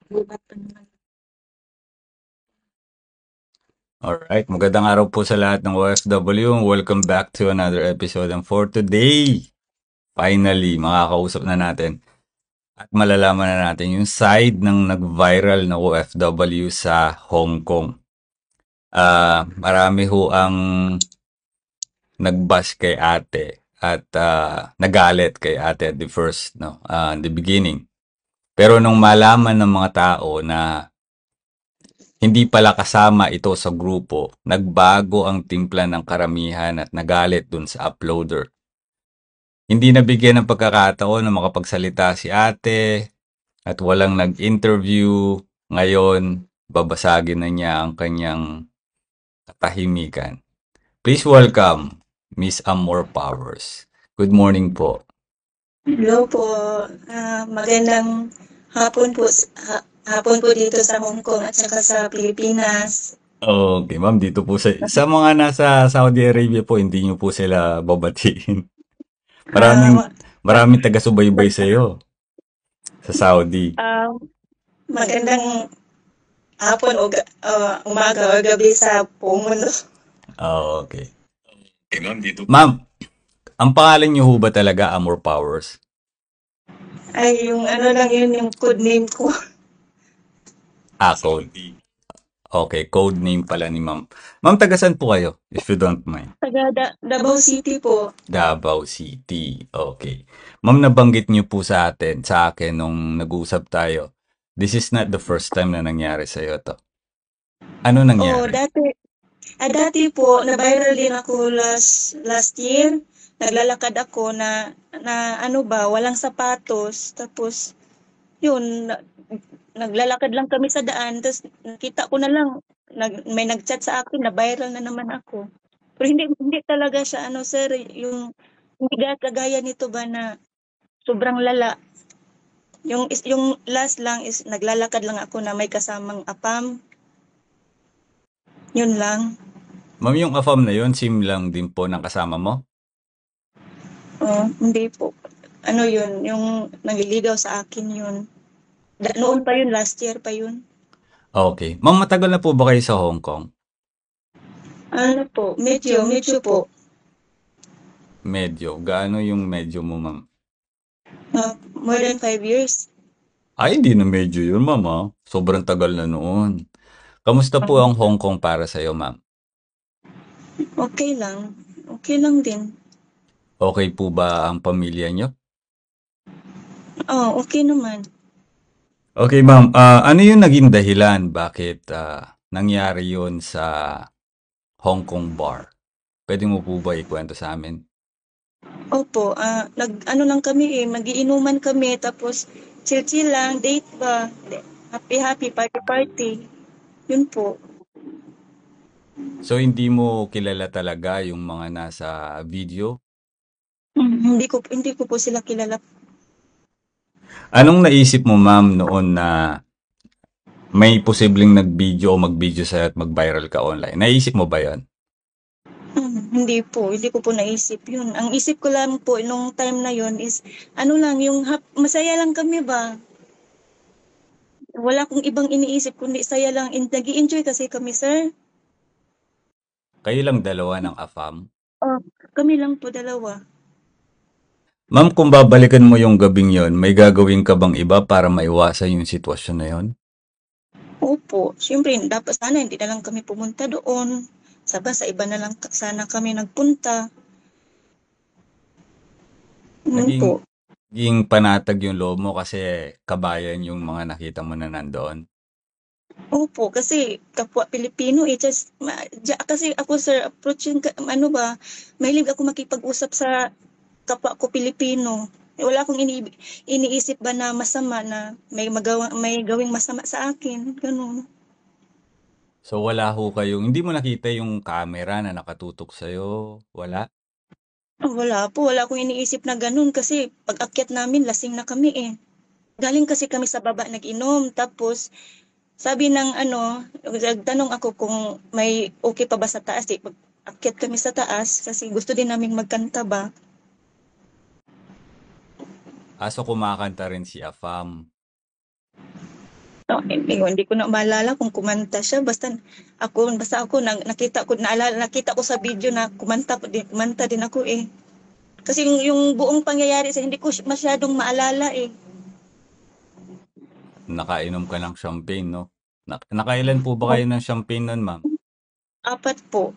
Gubat pa naman. Alright, magandang araw po sa lahat ng OFW. Welcome back to another episode. And for today, finally, makakausap na natin at malalaman na natin yung side ng nag-viral na OFW sa Hong Kong. Marami ho ang nag-bash kay ate at nagalit kay ate at the first, no, the beginning. Pero nung malaman ng mga tao na hindi pala kasama ito sa grupo, nagbago ang timpla ng karamihan at nagalit dun sa uploader. Hindi nabigyan ng pagkakataon na makapagsalita si ate at walang nag-interview. Ngayon, babasagin na niya ang kanyang katahimikan. Please welcome Miss Amor Powers. Good morning po. Hello po. Magandang hapon po, hapon po dito sa Hong Kong at saka sa Pilipinas. Okay, ma'am, dito po sa mga nasa Saudi Arabia po, hindi niyo po sila babatiin. Maraming Ah, maraming taga-subaybay sa iyo sa Saudi. ah, Magandang hapon o umaga o gabi sa buong mundo. Okay. Ma'am, ang pangalan niyo ho ba talaga Amor Powers? Ay, yung ano lang yun, yung code name ko. Code. Okay, code name pala ni ma'am. Ma'am, taga saan po kayo, if you don't mind? Taga Davao City po. Davao City. Okay. Ma'am, nabanggit niyo po sa akin nung nag-usap tayo. This is not the first time na nangyari sa iyo to. Ano Oh, nangyari? dati po, na-viral din ako last year. Naglalakad ako na ano ba, walang sapatos. Tapos, yun, naglalakad lang kami sa daan. Tapos, nakita ko na lang, may nag-chat sa akin na viral na naman ako. Pero hindi talaga siya, ano, sir, hindi kagaya nito ba na sobrang lala. Yung last lang is naglalakad lang ako na may kasamang apam. Yun lang. Ma'am, yung AFAM na yun, sim lang din po ng kasama mo? Oh, hindi po. Ano yun, yung nangliligaw sa akin yun. Noon pa yun, last year pa yun. Okay. Ma'am, matagal na po ba kayo sa Hong Kong? Ano po, medyo po. Medyo. Gaano yung medyo mo, ma'am? More than 5 years. Ay, hindi na medyo yun, ma'am, ah. Sobrang tagal na noon. Kamusta po ang Hong Kong para sa'yo, ma'am? Okay lang. Okay lang din. Okay po ba ang pamilya niyo? Oh, okay naman. Okay, ma'am. Ano yung naging dahilan bakit nangyari yun sa Hong Kong bar? Pwede mo po ba ikwento sa amin? Opo, ano lang kami eh, magiinuman kami tapos chill-chill lang, date ba, happy-happy, party-party. Yun po. So, hindi mo kilala talaga yung mga nasa video? Hindi ko po sila kilala. Anong naisip mo, ma'am, noon na may posibleng nag-video o mag-video sa'yo at mag-viral ka online? Naisip mo ba yan? Hindi ko po naisip yun. Ang isip ko lang po nung time na yun is, ano lang, yung masaya lang kami ba? Wala akong ibang iniisip kundi saya lang. Nag-i-enjoy kasi kami, sir. Kayo lang dalawa ng AFAM? Oh, kami lang po dalawa. Ma'am, kung babalikan mo yung gabing yon, may gagawin ka bang iba para maiwasan yung sitwasyon na yon? Opo, siyempre dapat sana hindi na lang kami pumunta doon. Sa iba na lang sana kami nagpunta. Yun Naging, po. naging panatag yung loob mo kasi kabayan yung mga nakita mo na nandoon. Opo, kasi kapwa Pilipino eh, kasi ako sir, approaching, ano ba, mahilig ako makipag-usap sa kapwa ko Pilipino. Wala akong iniisip ba na masama na may gawing masama sa akin. Ganun. So wala ho kayong, hindi mo nakita yung camera na nakatutok sa'yo? Wala? Wala akong iniisip na ganun kasi pag akyat namin, lasing na kami eh. Galing kasi kami sa baba nag-inom, tapos sabi ng ano, nagtanong ako kung may okay pa ba sa taas eh. Pag akyat kami sa taas kasi gusto din naming magkanta ba. Aso kumakanta rin si AFAM. Oh, hindi ko na maalala kung kumanta siya. Basta ako nakita ko sa video na kumanta din ako eh. Kasi yung buong pangyayari sa hindi ko masyadong maalala eh. Nakainom ka ng champagne, no? Nakailan po ba Oh, kayo ng champagne nun, ma'am? apat po.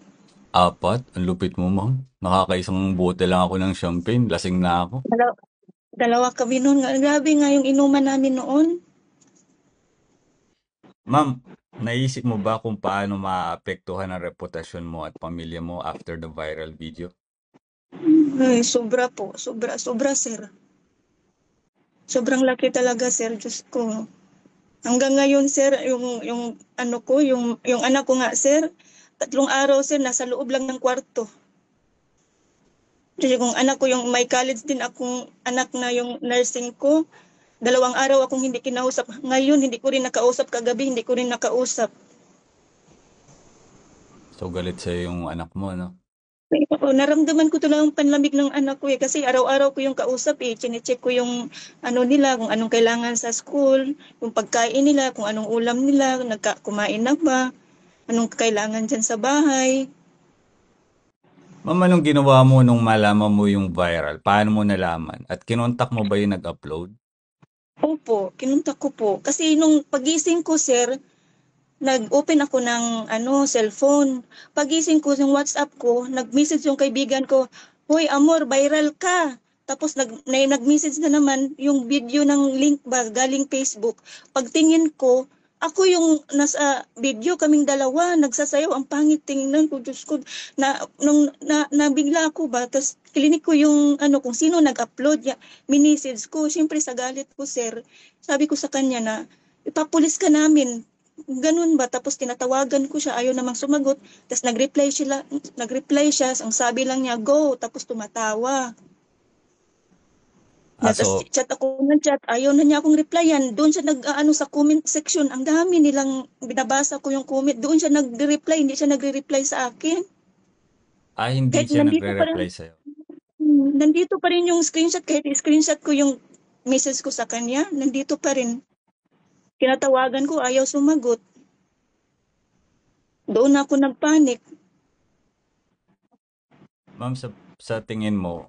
Apat? Ang lupit mo, ma'am. Nakakaisang bote lang ako ng champagne. Lasing na ako. Dalawa, dalawa kami noon. Grabe nga yung inuman namin noon. Ma'am, naisip mo ba kung paano maaapektuhan ang reputasyon mo at pamilya mo after the viral video? Ay, sobra po. Sobra, sobra sir. Sobrang laki talaga sir. Diyos ko. Hanggang ngayon sir, yung ano ko, yung anak ko nga sir, 3 araw sir, nasa loob lang ng kwarto. Kasi kung anak ko, yung may college din akong anak na yung nursing ko, 2 araw akong hindi kinausap. Ngayon, hindi ko rin nakausap. Kagabi, hindi ko rin nakausap. So, galit sa'yo yung anak mo, no? Naramdaman ko talagang panlamig ng anak ko eh. Kasi araw-araw ko yung kausap eh. Chinecheck ko yung ano nila, kung anong kailangan sa school, yung pagkain nila, kung anong ulam nila, kumain na ba, anong kailangan dyan sa bahay. Ma'am, anong ginawa mo nung malaman mo yung viral? Paano mo nalaman? At kinontak mo ba yung nag-upload? Opo, kinuntak ko po. Kasi nung pagising ko, sir, nag-open ako ng cellphone. Pagising ko ng WhatsApp ko, nag-message yung kaibigan ko, "Hoy, Amor, viral ka." Tapos nag-message na naman yung video ng link ba galing Facebook. Pagtingin ko, ako yung nasa video, kaming dalawa, nagsasayaw, ang pangit tingnan ko, Diyos ko, nabigla ako ba, tapos kilinik ko yung kung sino nag-upload, minisage ko, syempre sa galit ko, sir, sabi ko sa kanya na, ipapulis ka namin, ganun ba, tapos tinatawagan ko siya, ayaw namang sumagot, tapos nag-reply siya, ang sabi lang niya, go, tapos tumatawa. Ah, Tapos so, chat ako ng chat, ayaw na niya akong replyan. Doon siya sa comment section. Ang dami nilang binabasa ko yung comment. Doon siya nagre-reply, hindi siya nagre-reply sa akin. hindi Kahit siya nagre-reply sa'yo. nandito pa rin yung screenshot, kahit screenshot ko yung message ko sa kanya, nandito pa rin. Tinatawagan ko, ayaw sumagot. Doon ako nagpanik. Ma'am, sa tingin mo,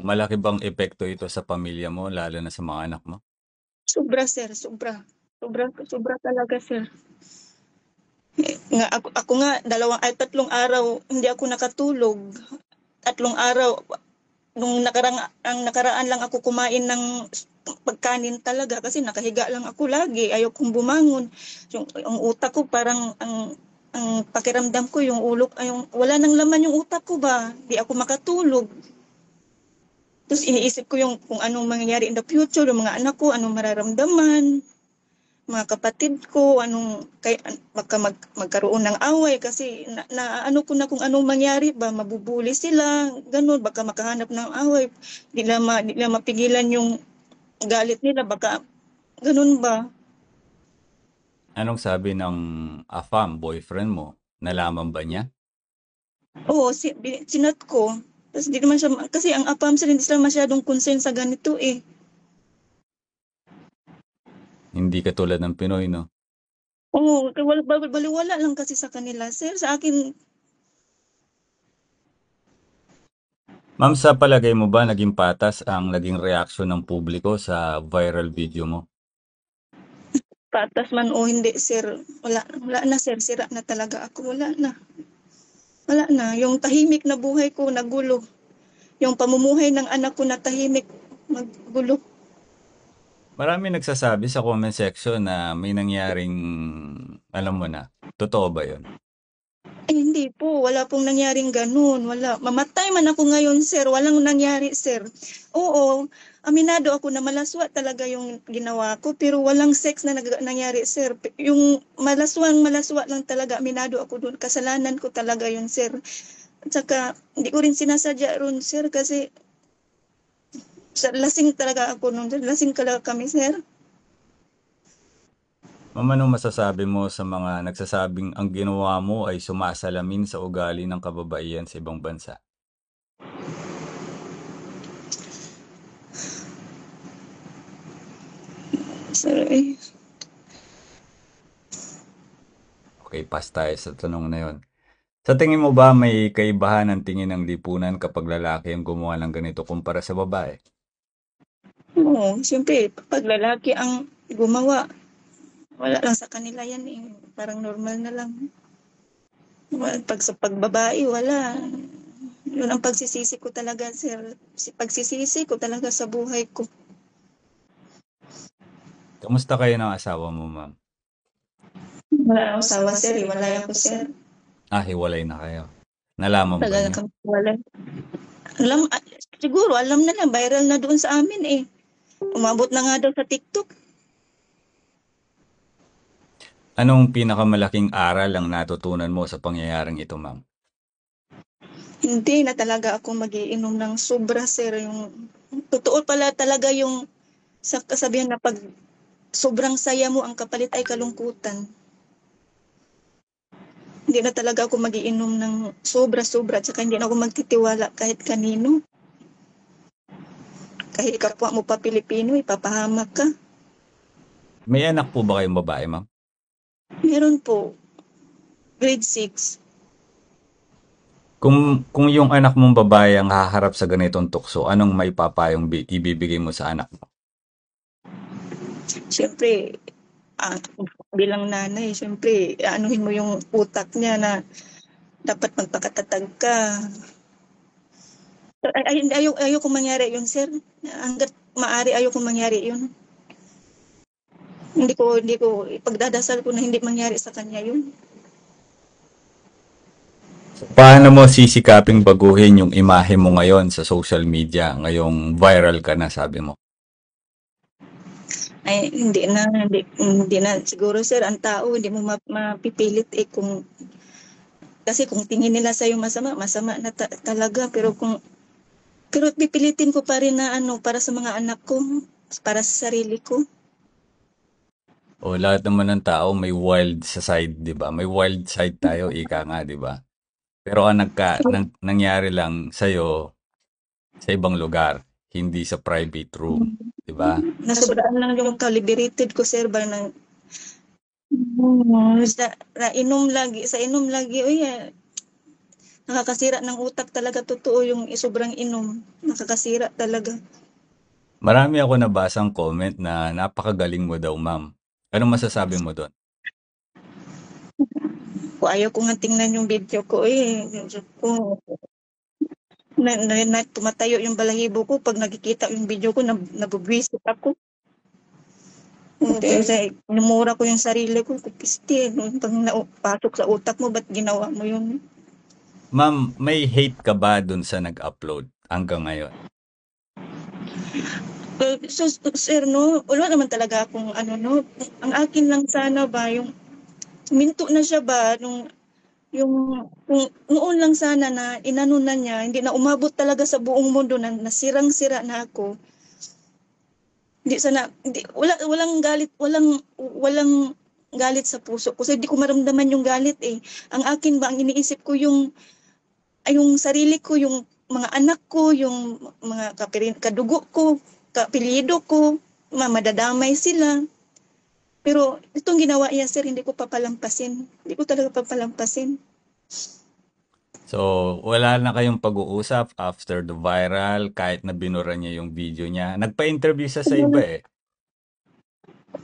malaki bang epekto ito sa pamilya mo, lalo na sa mga anak mo? Sobra, sir, sobra. Sobra, sobra talaga, sir. Nga ako nga 3 araw hindi ako nakatulog. 3 araw nung nakaraan lang ako kumain ng pagkanin talaga kasi nakahiga lang ako lagi. Ayaw kong bumangon. Yung utak ko parang ang pakiramdam ko yung ulo yung wala nang laman yung utak ko ba. Di ako makatulog. Tapos iniisip ko yung kung anong mangyayari in the future, yung mga anak ko, anong mararamdaman, mga kapatid ko, baka magkaroon ng away kasi ano ko na kung anong mangyari ba, mabubuli sila, ganun, baka makahanap ng away, di nila mapigilan yung galit nila, baka ganun ba. Anong sabi ng AFAM, boyfriend mo? Nalaman ba niya? Oo, sinat ko. Tapos di naman siya, kasi ang apam sila, hindi sila masyadong concern sa ganito eh. Hindi katulad ng Pinoy, no? Oo, baliwala lang kasi sa kanila, sir. Sa akin, Ma'am, sa palagay mo ba naging patas ang naging reaksyon ng publiko sa viral video mo? patas man o hindi, sir. Wala na, sir. Sira na talaga ako. Wala na. Wala na. Yung tahimik na buhay ko, nagulo. Yung pamumuhay ng anak ko na tahimik, maggulo. Marami nagsasabi sa comment section na may nangyaring, alam mo na, totoo ba yun? Ay, hindi po. Wala pong nangyaring ganun. Wala. Mamatay man ako ngayon, sir. Walang nangyari, sir. Oo, aminado ako na malaswa talaga yung ginawa ko, pero walang sex na nangyari, sir. Yung malaswa lang talaga. Aminado ako doon. Kasalanan ko talaga yun, sir. At saka, hindi ko rin sinasadya ron, sir, kasi lasing talaga ako noon. Lasing talaga kami, sir. Ma'am, anong masasabi mo sa mga nagsasabing ang ginawa mo ay sumasalamin sa ugali ng kababaihan sa ibang bansa? Sir, eh, Okay, pass tayo sa tanong na yon. Sa tingin mo ba may kaibahan ang tingin ng lipunan kapag lalaki ang gumawa ng ganito kumpara sa babae? Oo, siyempre, pag lalaki ang gumawa, wala lang sa kanila yan eh. Parang normal na lang. Pag sa pagbabae, wala. Yun ang pagsisisi ko talaga, sir. Pagsisisi ko talaga sa buhay ko. Kamusta kayo ng asawa mo, ma'am? Wala akong asawa, sir. Hiwalay ako, sir. Hiwalay na kayo. Nalaman ba Tagal na niya? kami hiwalay. Siguro, alam na lang, viral na doon sa amin eh. Umabot na nga daw sa TikTok. Anong pinakamalaking aral ang natutunan mo sa pangyayaring ito, ma'am? Hindi na talaga ako magiinom ng sobra, sir. Yung, totoo pala talaga yung sa kasabihan na pag sobrang saya mo, ang kapalit ay kalungkutan. Hindi na talaga ako magiinom ng sobra-sobra at saka hindi na ako magtitiwala kahit kanino. Kahit kapwa mo pa Pilipino, ipapahamak ka. May anak po ba kayong babae, ma'am? Meron po, grade 6. Kung yung anak mong babae ang haharap sa ganitong tukso, anong maipapayong ibibigay mo sa anak mo? Siyempre, bilang nanay, siyempre, anuhin mo yung utak niya na dapat magpakatatag ka. Ayaw kong mangyari yun, sir. Hanggat maaari, ayaw kong mangyari yun. Hindi ko, ipagdadasal ko na hindi mangyari sa kanya yun. Paano mo sisikaping baguhin yung imahe mo ngayon sa social media? Ngayong viral ka na, sabi mo. Ay, hindi na. Siguro, sir, ang tao, hindi mo mapipilit eh kasi kung tingin nila sa'yo masama, masama na talaga. Pero pipilitin ko pa rin na para sa mga anak ko, para sa sarili ko. O lahat naman ng tao may wild sa side, 'di ba? May wild side tayo, ika nga, 'di ba? Pero ang nangyari lang sa sa ibang lugar, hindi sa private room, 'di ba? Nasobraan lang yung liberated ko, sir, ba na sa inom lagi, uy, nakakasira ng utak talaga, totoo yung sobrang inom. Nakakasira talaga. Marami ako nabasang comment na napakagaling mo daw, ma'am. Anong masasabi mo doon? Ayaw ko nga tingnan yung video ko eh. Kung tumatayo yung balahibo ko pag nakikita yung video ko, nabubwisit ako. Numura ko yung sarili ko, kupiste. Pag napasok sa utak mo, ba't ginawa mo yun? Ma'am, may hate ka ba doon sa nag-upload hanggang ngayon? So, sir, no, wala naman talaga akong no. Ang akin lang sana ba, yung minto na siya ba, kung noon lang sana na inano na niya, hindi na umabot talaga sa buong mundo na nasirang-sira na ako. Hindi sana, walang galit sa puso ko. Kasi hindi ko maramdaman yung galit eh. Ang akin ba, ang iniisip ko yung sarili ko, yung mga anak ko, yung mga kadugo ko, kapilido ko, madadamay sila. Pero itong ginawa niya, sir, hindi ko papalampasin. Hindi ko talaga papalampasin. So, wala na kayong pag-uusap after the viral, kahit na binura niya yung video niya. Nagpa-interview siya sa iba eh.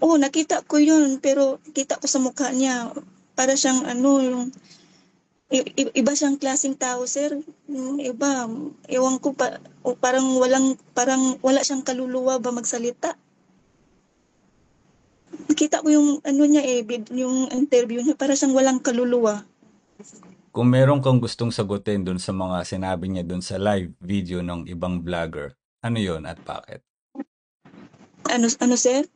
Oo, nakita ko yun, pero kita ko sa mukha niya, para siyang yung iba siyang klaseng tao, sir. Iba, ewan ko pa, parang wala siyang kaluluwa ba magsalita. Nakita ko yung niya yung interview niya, para siyang walang kaluluwa. Kung meron kang gustong sagutin dun sa mga sinabi niya dun sa live video ng ibang vlogger, ano yon at bakit? Ano, sir?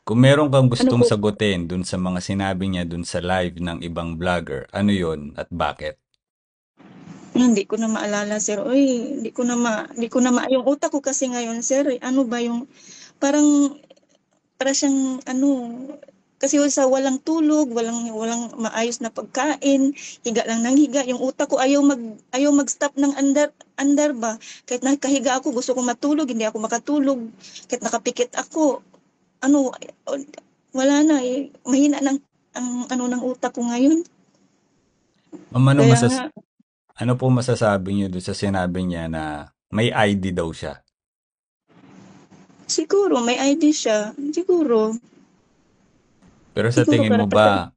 Kung meron kang Ano gustong po? sagutin dun sa mga sinabi niya dun sa live ng ibang vlogger, ano yon at bakit? Hindi ko na maalala, sir. Uy, hindi ko na yung utak ko kasi ngayon, sir. Ano ba yung, parang, para siyang, kasi sa walang tulog, walang maayos na pagkain, higa lang ng higa. Yung utak ko ayaw mag-stop ng andar ba. Kahit nakahiga ako, gusto ko matulog, hindi ako makatulog. Kahit nakapikit ako, ano, wala na eh. Mahina ng, ang ano ng utak ko ngayon. Ma'am, Kaya nga, ano po masasabi niyo do'n sa sinabi niya na may ID daw siya? siguro may ID siya. Siguro, Pero siguro karapatan.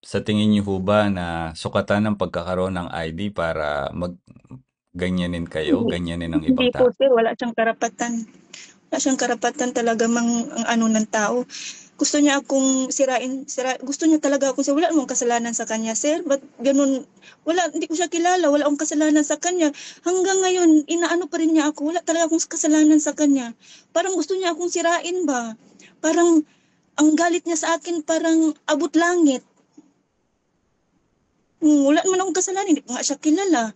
sa tingin niyo ho ba na sukatan ng pagkakaroon ng ID para ganyanin kayo, Hindi, ganyanin ang hindi ibang po tao? sir, wala siyang karapatan. Wala siyang karapatan talaga ang ano ng tao. Gusto niya akong gusto niya talaga akong sir. Wala namang kasalanan sa kanya, sir. Ba't ganun? Wala, hindi ko siya kilala. Wala akong kasalanan sa kanya. Hanggang ngayon, inaano pa rin niya ako. Wala talaga akong kasalanan sa kanya. Parang gusto niya akong sirain ba? Parang, ang galit niya sa akin parang abot langit. Wala naman akong kasalanan. Hindi ko nga siya kilala.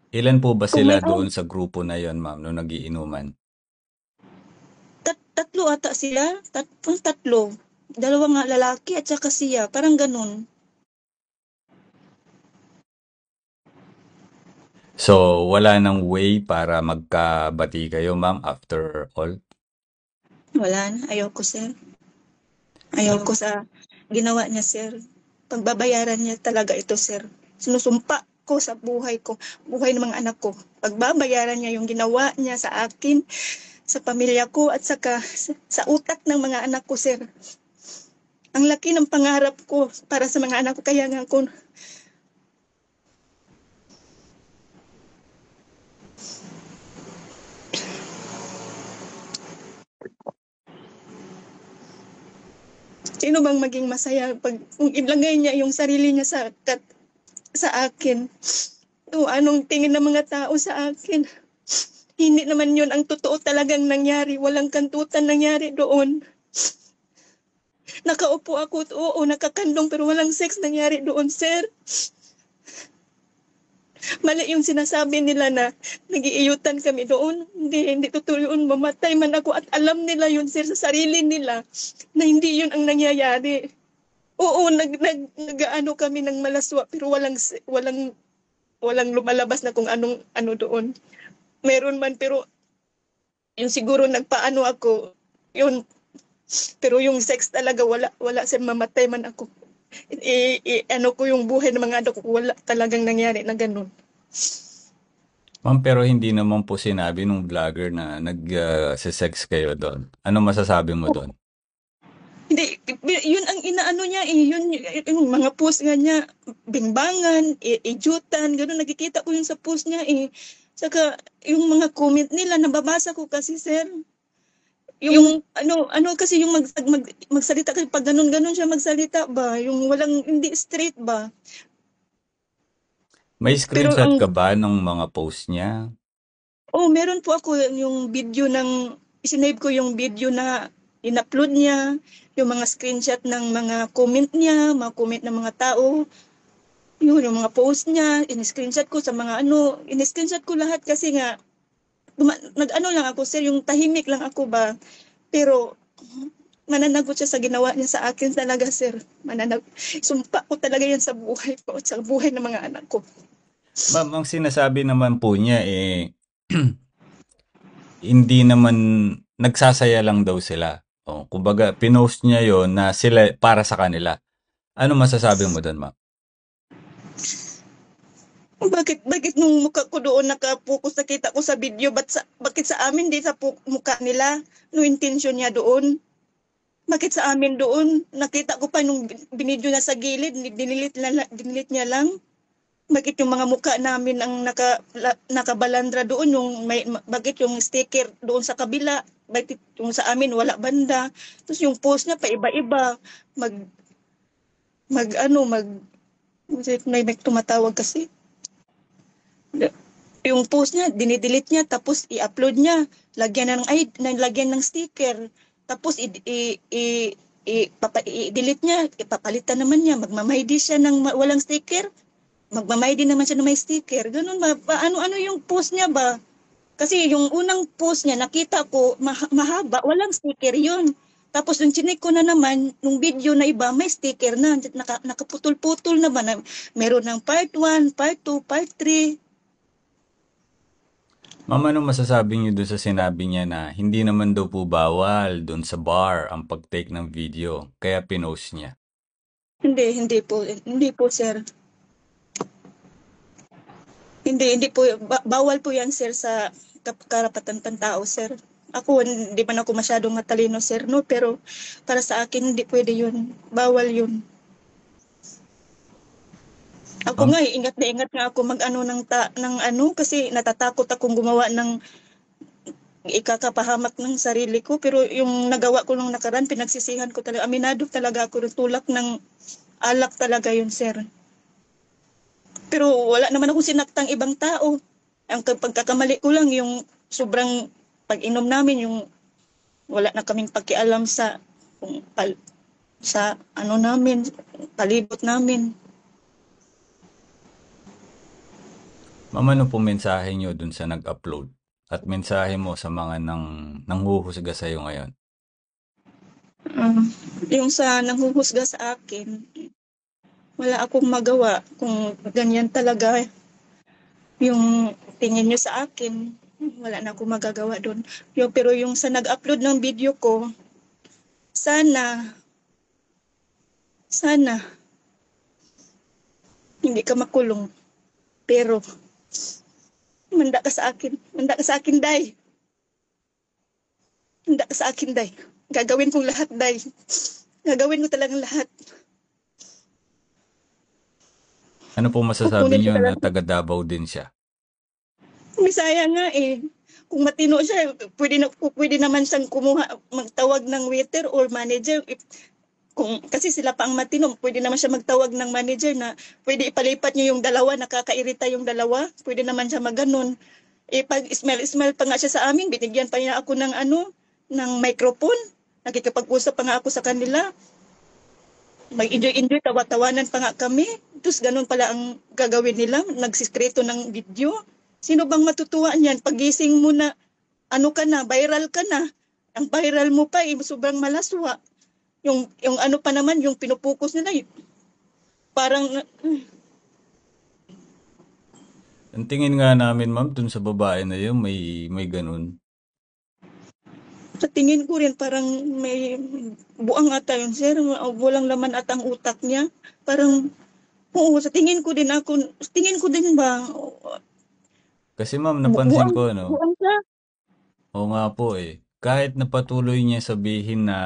Ilan po ba Kung sila may doon sa grupo na yon, ma'am, nung nagiinuman? tatlo ata sila. Tatlo. Dalawa nga lalaki at saka siya. Parang ganun. So, wala nang way para magkabati kayo, ma'am, after all? Wala na. Ayoko, sir. Ayoko sa ginawa niya, sir. Pagbabayaran niya talaga ito, sir. Sinusumpa ko sa buhay ko, buhay ng mga anak ko. Pagbabayaran niya yung ginawa niya sa akin, sa pamilya ko, at saka sa utak ng mga anak ko, sir. Ang laki ng pangarap ko para sa mga anak ko. Kaya nga ako, sino bang maging masaya pag kung ilagay niya yung sarili niya sa akin? Kung anong tingin ng mga tao sa akin? Hindi naman yun ang totoo talagang nangyari. Walang kantutan nangyari doon. Nakaupo ako, oo, nakakandong, pero walang sex nangyari doon, sir. Mali yung sinasabi nila na nag-iiyutan kami doon. Hindi totoo yun. Mamatay man ako at alam nila yun, sir, sa sarili nila na hindi yun ang nangyayari. Oo, nag-ano kami ng malaswa, pero walang lumalabas na kung anong ano doon. Meron man, pero yung siguro nagpaano ako, yun. Pero yung sex talaga, wala, sir, mamatay man ako. Ano ko yung buhay ng mga anak ko, wala talagang nangyari na ganun. Ma'am, pero hindi naman po sinabi nung vlogger na sex kayo doon. Ano masasabi mo doon? Hindi, yun ang inaano niya eh, yun yung mga post nga niya, bingbangan, ijutan, gano'n, nakikita ko yun sa post niya eh. Saka yung mga comment nila, nababasa ko kasi, sir. Yung ano kasi yung magsalita kasi pag ganun siya magsalita ba, yung walang hindi straight ba. May Pero screenshot ang ka ba ng mga post niya? meron po ako yung video isinave ko yung video na in-upload niya, yung mga screenshot ng mga comment niya, mga comment ng mga tao, yung mga post niya, in-screenshot ko sa mga in-screenshot ko lahat kasi nga, nag-ano lang ako, sir, yung tahimik lang ako ba. Pero, mananagot siya sa ginawa niya sa akin talaga, sir. Sumpa ko talaga yan sa buhay ko at sa buhay ng mga anak ko. Ma'am, ang sinasabi naman po niya hindi naman nagsasaya lang daw sila. Oh, kumbaga, pinost niya yon na sila para sa kanila. Ano masasabi mo doon, ma'am? Bakit nung mukha ko doon nakapokus nakita ko sa video, bakit sa amin di sa mukha nila? No intention niya doon? Bakit sa amin doon? Nakita ko pa nung binidyo na sa gilid, dinilit niya lang. Bakit yung mga mukha namin ang nakabalandra doon, bakit yung sticker doon sa kabila, bakit yung sa amin wala banda. Tapos yung post niya pa iba-iba, mag, mag ano, mag, may tumatawag kasi. Yung post niya, dinidelete niya, tapos i-upload niya, lagyan ng sticker, tapos i-delete niya, ipapalitan naman niya, magmamaydi siya ng walang sticker, magmamaydi naman siya ng may sticker, ganun ba? Ano yung post niya ba? Kasi yung unang post niya, nakita ko, mahaba, walang sticker yun. Tapos yung chinek ko na naman, nung video na iba, may sticker na, nakaputol-putol na ba, meron ng part 1, part 2, part 3. Ma'am, ano masasabi niyo doon sa sinabi niya na hindi naman daw po bawal doon sa bar ang pag-take ng video, kaya pinost niya? Hindi po, sir. Hindi po, bawal po yan, sir, sa karapatan pantao, sir. Ako, hindi man ako masyadong matalino, sir, no? Pero para sa akin, hindi pwede yun. Bawal yun. Ako Ma'am, nga, ingat na ingat nga ako mag-ano ng ano, kasi natatakot akong gumawa ng ikakapahamak ng sarili ko. Pero yung nagawa ko nung nakaraan, pinagsisihan ko talaga. Aminado talaga ako, tulak ng alak talaga yun, sir. Pero wala naman akong sinaktang ibang tao. Ang pagkakamali ko lang yung sobrang pag-inom namin, yung wala na kaming pakialam sa kung sa ano namin, palibot namin. ma'am, ano po mensahe nyo dun sa nag-upload? At mensahe mo sa mga nanghuhusga sa'yo ngayon? Ah, yung sa nanghuhusga sa akin, wala akong magawa kung ganyan talaga yung tingin nyo sa akin. Wala na akong magagawa doon. Pero yung sa nag-upload ng video ko, sana, sana, hindi ka makulong. Pero, manda ka sa akin. Manda ka sa akin, Day. Manda ka sa akin, Day. Gagawin kong lahat, Day. Gagawin ko talagang lahat. Ano po masasabi Kukunin ko nyo na talaga. taga Davao din siya? Bisaya nga eh. Kung matino siya, pwede naman siyang kumuha, magtawag ng waiter or manager. Kung, kasi sila pa ang matino, pwede naman siya magtawag ng manager na pwede ipalipat niyo yung dalawa, nakakairita yung dalawa. Pwede naman siya maganon. Eh, pag smile pa nga siya sa amin, binigyan pa niya ako ng ano, ng microphone. Nakikipag-usap pa nga ako sa kanila. Mag-enjoy-enjoy, tawa-tawanan pa nga kami. Tapos ganun pala ang gagawin nila, nagsiskreto ng video. Sino bang matutuwa niyan? Pagising mo na, ano ka na, viral ka na. Ang viral mo pa, sobrang malaswa. Yung ano pa naman, yung pinupokus nila, parang, Ang tingin nga namin, ma'am, dun sa babae na yun, may ganun. sa tingin ko rin, parang may buang ata yun, sir. Walang laman at ang utak niya. Parang, oo, sa tingin ko din ba, Kasi ma'am, napansin buang, ko, ano, buang siya. oo nga po eh. Kahit na patuloy niya sabihin na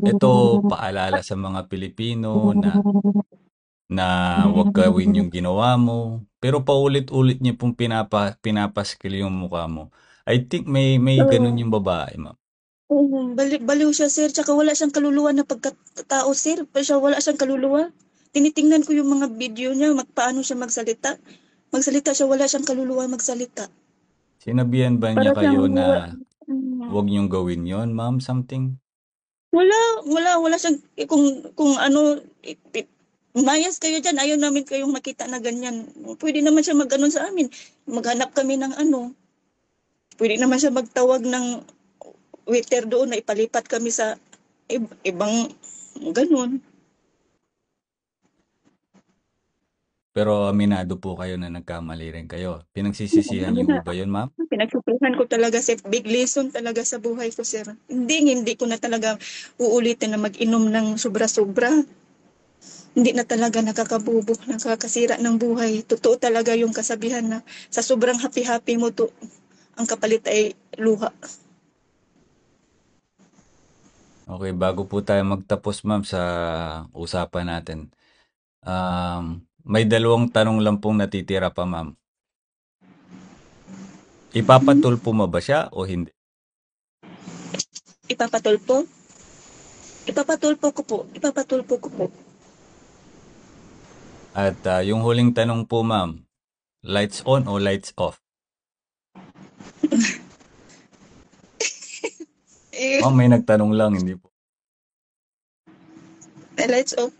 ito paalala sa mga Pilipino na wag gawin yung ginawa mo. Pero paulit-ulit niya pong pinapaskil yung mukha mo. I think may ganun Oo. yung babae, ma'am. Baliw siya, sir. Tsaka wala siyang kaluluwa na pagkatao, sir. Wala siyang kaluluwa. Tinitingnan ko yung mga video niya, paano siya magsalita. Magsalita siya, wala siyang kaluluwa magsalita. Sinabihan ba niya Para siyang, kayo na mm, wag niyong gawin yon, ma'am, something? wala, wala siyang, kung ano, mayas kayo dyan, ayaw namin kayong makita na ganyan. Pwede naman siya mag-anon sa amin. Maghanap kami ng ano. Pwede naman siya magtawag ng waiter doon na ipalipat kami sa ibang ganun. Pero aminado po kayo na nagkamali rin kayo. Pinagsisisihan niyo ho ba yun, ma'am? Pinagsusuhan ko talaga, sir. Big lesson talaga sa buhay ko, sir. Hindi ko na talaga uulitin na mag-inom ng sobra-sobra. Hindi na talaga nakakabubo, nakakasira ng buhay. Totoo talaga yung kasabihan na sa sobrang happy-happy mo to, ang kapalit ay luha. Okay, bago po tayo magtapos, ma'am, sa usapan natin. May dalawang tanong lang pong natitira pa, ma'am. Ipapatulpo mo ba siya o hindi? Ipapatulpo? Ipapatulpo ko po. Ipapatulpo ko po. At yung huling tanong po, ma'am, lights on o lights off? Eh, Ma'am, may nagtanong lang, hindi po. lights off.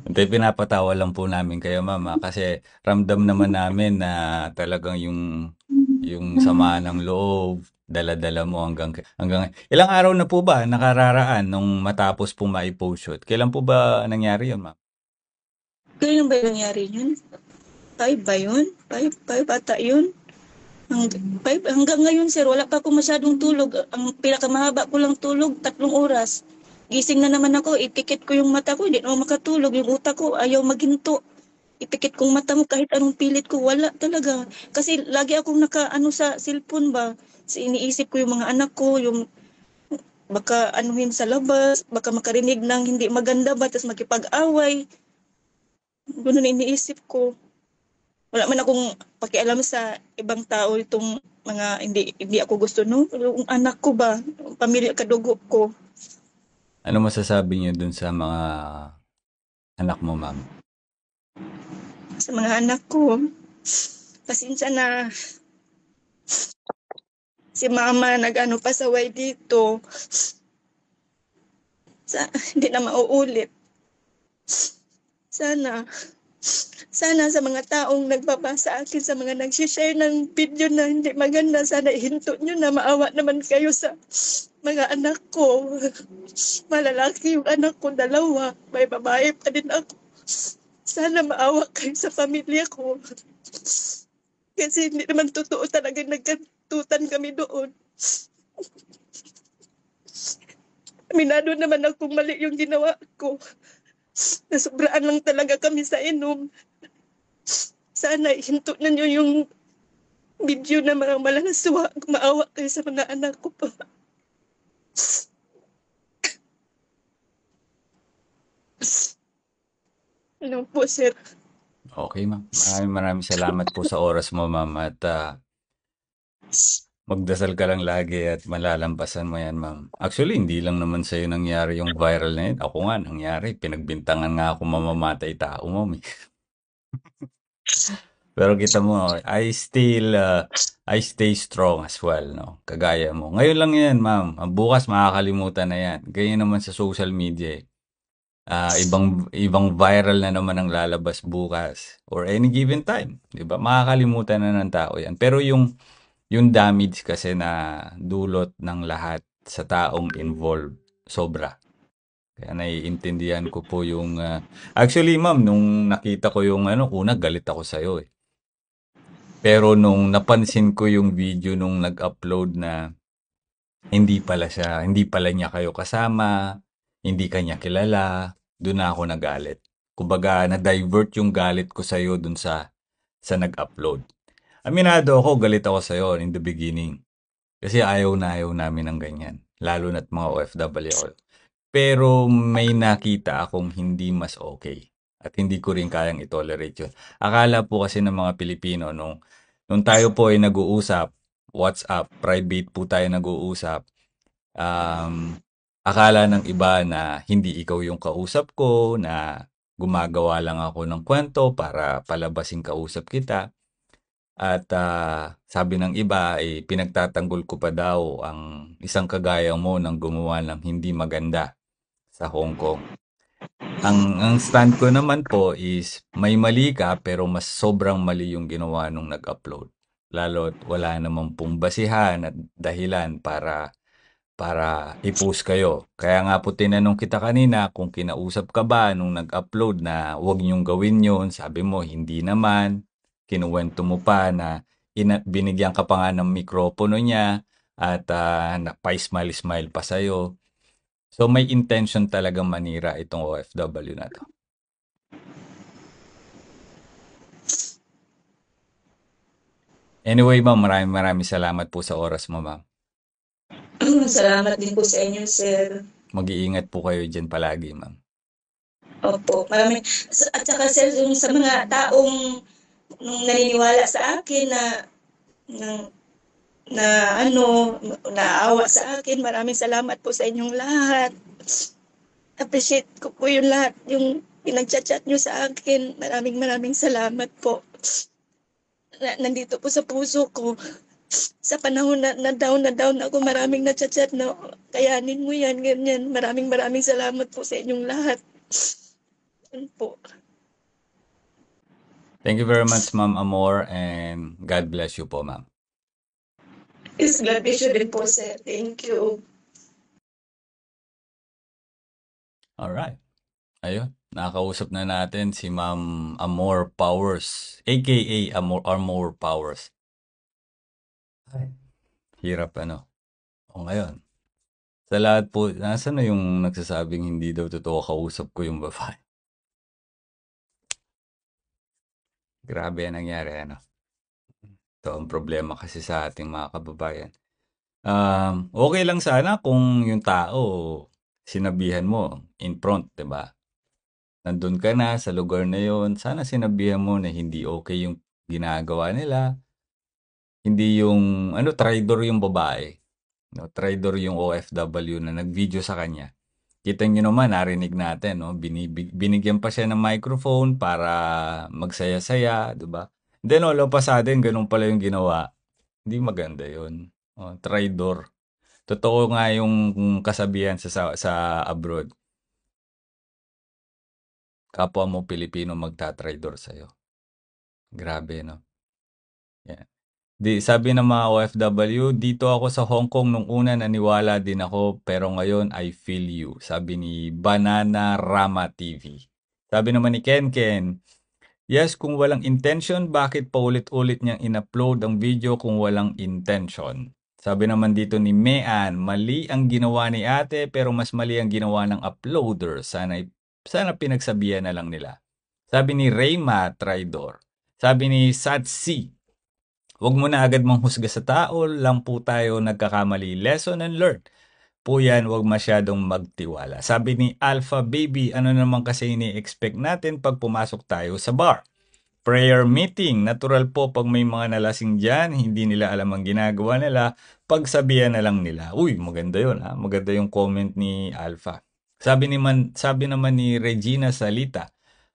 Hindi, pinapatawa lang po namin kayo, ma'am, kasi ramdam naman namin na talagang yung sama ng loob, dala-dala mo hanggang ilang araw na po ba nakararaan nung matapos po mai-post shoot? Kailan po ba nangyari yun, ma'am? Kailan ba nangyari yun? Five ba yun? Five ata yun? Hanggang ngayon, sir, wala pa ako masyadong tulog. Ang pinakamahaba ko lang tulog, 3 oras. Gising na naman ako, ipikit ko yung mata ko, hindi na ako makatulog. Yung utak ko, ayaw maghinto. Ipikit kong mata mo kahit anong pilit ko, wala talaga. Kasi lagi akong nakaano sa cellphone ba. Kasi iniisip ko yung mga anak ko, yung baka anuhin sa labas, baka makarinig ng hindi maganda ba, tapos makipag-away. Ganun iniisip ko. Wala man akong pakialam sa ibang tao itong mga hindi ako gusto no. Yung anak ko ba, yung pamilya kadugo ko, Ano masasabi niyo dun sa mga anak mo, ma'am? sa mga anak ko, pasensya na si mama nag-ano pasaway dito. Sa, hindi na mauulit. Sana, sana sa mga taong nagbabasa sa akin, sa mga nag-share ng video na hindi maganda, sana ihinto nyo na maawa naman kayo sa mga anak ko. Malalaki yung anak ko, 2. May babae pa din ako. Sana maawa kayo sa pamilya ko. Kasi hindi naman totoo talaga nagkantutan kami doon. Aminado naman akong mali yung ginawa ko. Nasobraan lang talaga kami sa inom. Sana ihinto na nyo yung video na mga malalaswa. Maawa kayo sa mga anak ko pa. Ano po, sir? Okay, ma'am. Maraming salamat po sa oras mo, ma'am. At magdasal ka lang lagi at malalampasan mo yan, ma'am. Actually, hindi lang naman sa'yo nangyari yung viral na yun. Ako nga, nangyari. Pinagbintangan nga ako mamamatay tao, ma'am. Pero kita mo, I stay strong as well, no? Kagaya mo. Ngayon lang yan, ma'am. Bukas makakalimutan na yan. Ganyan naman sa social media, eh. Ibang viral na naman ang lalabas bukas or any given time, 'di ba? Makakalimutan na ng tao 'yan. Pero yung damage kasi na dulot ng lahat sa taong involved, sobra. Kaya naiintindihan ko po yung actually ma'am nung nakita ko yung una galit ako sa iyo eh. Pero nung napansin ko yung video nung nag-upload na hindi pala niya kayo kasama, hindi kanya kilala, doon na ako nagalit. Kumbaga, na-divert yung galit ko sa'yo dun sa nag-upload. Aminado ako, galit ako sa'yo in the beginning. Kasi ayaw na ayaw namin ng ganyan. Lalo na't mga OFW ako. Pero may nakita akong hindi mas okay. At hindi ko rin kayang itolerate yun. Akala po kasi ng mga Pilipino, nung tayo po ay nag-uusap, WhatsApp, private po tayo nag-uusap, akala ng iba na hindi ikaw yung kausap ko, na gumagawa lang ako ng kwento para palabasing kausap kita. At sabi ng iba, eh, pinagtatanggol ko pa daw ang isang kagaya mo ng gumawa ng hindi maganda sa Hong Kong. Ang stand ko naman po is may mali ka pero mas sobrang mali yung ginawa nung nag-upload. Lalo't wala namang pong basihan at dahilan para i-post kayo. Kaya nga po tinanong kita kanina kung kinausap ka ba nung nag-upload na huwag niyong gawin yun. Sabi mo, hindi naman. Kinuwento mo pa na binigyan ka pa nga ng mikropono niya at napa-smile-smile pa sa'yo. So may intention talagang manira itong OFW na to. Anyway, ma'am, maraming salamat po sa oras mo, ma'am. Salamat din po sa inyo, sir. Mag-iingat po kayo dyan palagi, ma'am. Opo, maraming at saka sir, yung sa mga taong nung naniniwala sa akin na, na ano, naawa sa akin, maraming salamat po sa inyong lahat. Appreciate ko po yung lahat, yung pinag-chat nyo sa akin. Maraming salamat po. Nandito po sa puso ko. Sa panahon na down ako, maraming na-chat na kayanin mo yan, ganyan. Maraming salamat po sa inyong lahat. Yan po. Thank you very much, Ma'am Amor, and God bless you po, ma'am. Is God bless you din po, sir. Thank you. Alright. Ayun, nakakausap na natin si Ma'am Amor Powers, aka Amor Powers. Ay, hirap ano. O ngayon, sa lahat po, nasaan na yung nagsasabing hindi daw totoo kausap ko yung babae? Grabe ang nangyari, ano. Ito ang problema kasi sa ating mga kababayan. Okay lang sana kung yung tao sinabihan mo in front, 'di ba? Nandun ka na sa lugar na yon, sana sinabihan mo na hindi okay yung ginagawa nila. Hindi yung ano, traidor yung babae, no? Traidor yung OFW na nag-video sa kanya. Kita niyo naman, narinig natin, no? Binigyan pa siya ng microphone para magsaya-saya, 'di ba? Then all of a sudden, ganun pala yung ginawa. Hindi maganda yun. Oh, traidor. Totoo nga yung kasabihan sa abroad. Kapwa mo Pilipino magtatraidor sa'yo. Grabe, no? Yan. Sabi ng mga OFW, dito ako sa Hong Kong nung una naniwala din ako pero ngayon I feel you. Sabi ni Banana Rama TV. Sabi naman ni Ken Ken, yes, kung walang intention, bakit paulit-ulit niyang in-upload ang video kung walang intention? Sabi naman dito ni Mean, mali ang ginawa ni ate pero mas mali ang ginawa ng uploader. Sana pinagsabihan na lang nila. Sabi ni Rayma, traidor. Sabi ni Satsi, huwag mo na agad manghusga sa tao, lang po tayo nagkakamali. Lesson and learn po yan, huwag masyadong magtiwala. Sabi ni Alpha Baby, ano naman kasi ini-expect natin pag pumasok tayo sa bar? Prayer meeting. Natural po pag may mga nalasing dyan, hindi nila alam ang ginagawa nila, pagsabihan na lang nila. Uy, maganda yun ha. Maganda yung comment ni Alpha. Sabi naman ni Regina Salita,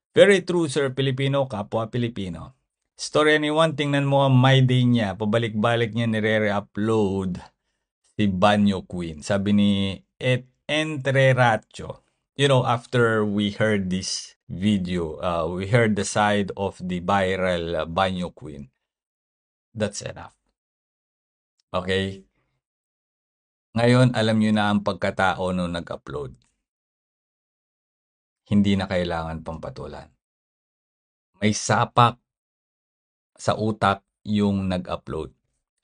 very true sir, Pilipino, kapwa Pilipino. Story ni Juan, tingnan mo ang My Day niya. Pabalik-balik niya nire-upload si Banyo Queen. Sabi ni Entreracho, you know, after we heard this video, we heard the side of the viral Banyo Queen. That's enough. Okay? Ngayon, alam nyo na ang pagkatao nung nag-upload. Hindi na kailangan pampatulan. May sapak sa utak yung nag-upload.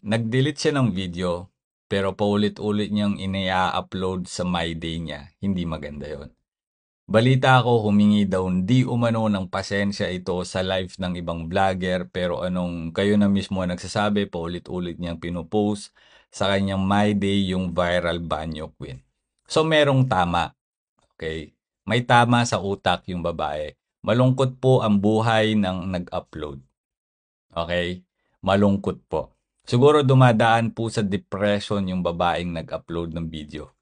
Nag-delete siya ng video, pero paulit-ulit niyang ina-upload sa My Day niya. Hindi maganda yon. Balita ko, humingi daw di umano ng pasensya ito sa live ng ibang vlogger, pero anong kayo na mismo nagsasabi, paulit-ulit niyang pinupost sa kanyang My Day yung viral Banyo Queen. So merong tama, okay? May tama sa utak yung babae. Malungkot po ang buhay ng nag-upload. Okay? Malungkot po. Siguro dumadaan po sa depression yung babaeng nag-upload ng video.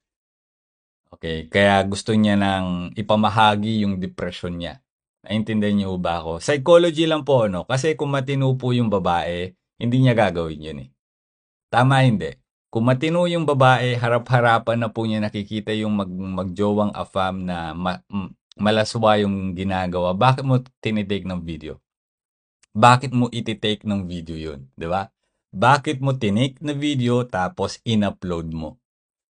Okay, kaya gusto niya nang ipamahagi yung depression niya. Naintindihan niyo ba ako? Psychology lang po, no? Kasi kung matino po yung babae, hindi niya gagawin yun eh. Tama hindi? Kung matino yung babae, harap-harapan na po niya nakikita yung magjowang afam na malaswa yung ginagawa. Bakit mo tinitake ng video? Bakit mo ititake ng video yun? Di ba? Bakit mo tinake na video tapos in-upload mo?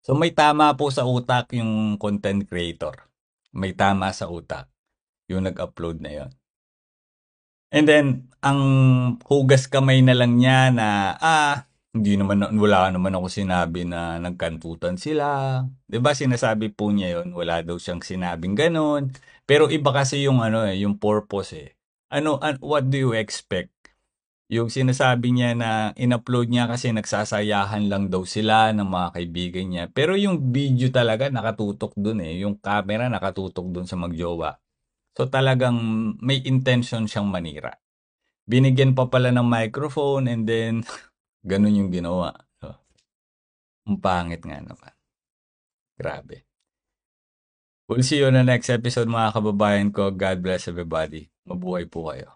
So may tama po sa utak yung content creator. May tama sa utak yung nag-upload na yon. And then, ang hugas kamay na lang niya na, hindi naman, wala naman ako sinabi na nagkantutan sila. 'Di ba sinasabi po niya yon, wala daw siyang sinabing ganun. Pero iba kasi yung ano yung purpose eh. What do you expect? Yung sinasabi niya na in-upload niya kasi nagsasayahan lang daw sila ng mga kaibigan niya. Pero yung video talaga nakatutok dun eh. Yung camera nakatutok dun sa magjowa. So talagang may intention siyang manira. Binigyan pa pala ng microphone and then ganun yung ginawa. So, ang pangit nga naman. Grabe. We'll see you on the next episode mga kababayan ko. God bless everybody. Mabuhay po kayo.